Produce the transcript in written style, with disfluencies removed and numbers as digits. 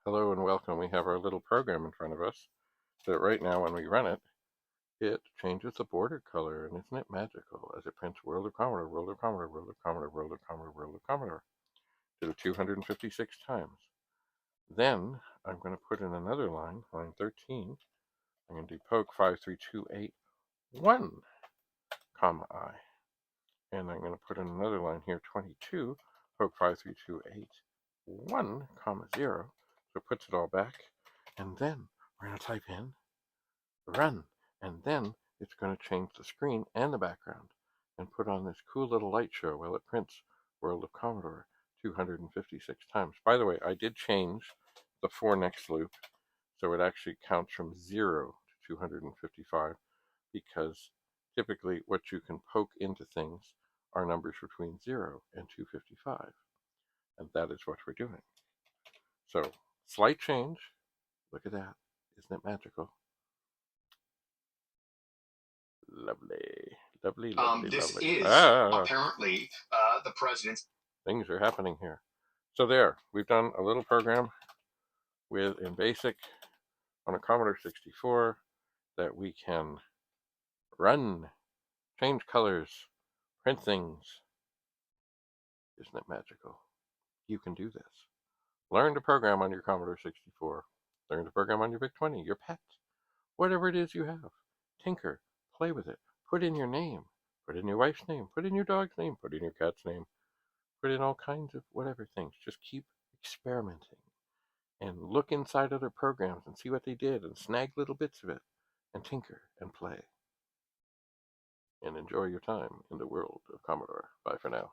Hello and welcome. We have our little program in front of us that right now when we run it, it changes the border color, and isn't it magical as it prints World of Commodore, World of Commodore, World of Commodore, World of Commodore, World of Commodore. Did it 256 times. Then I'm going to put in another line, line 13. I'm going to do poke 53281, comma I. And I'm going to put in another line here, 22, poke 53281, comma 0. So it puts it all back. And then we're going to type in run, and then it's going to change the screen and the background and put on this cool little light show while it prints World of Commodore 256 times. By the way, I did change the 4 next loop, so it actually counts from 0 to 255, because typically what you can poke into things are numbers between 0 and 255, and that is what we're doing. So, slight change. Look at that. Isn't it magical? Lovely, lovely, lovely, this lovely. is apparently the president's. Things are happening here. So there, we've done a little program in BASIC on a Commodore 64 that we can run, change colors, print things. Isn't it magical? You can do this. Learn to program on your Commodore 64. Learn to program on your VIC-20, your pet, whatever it is you have. Tinker, play with it. Put in your name. Put in your wife's name. Put in your dog's name. Put in your cat's name. Put in all kinds of whatever things. Just keep experimenting and look inside other programs and see what they did and snag little bits of it and tinker and play and enjoy your time in the world of Commodore. Bye for now.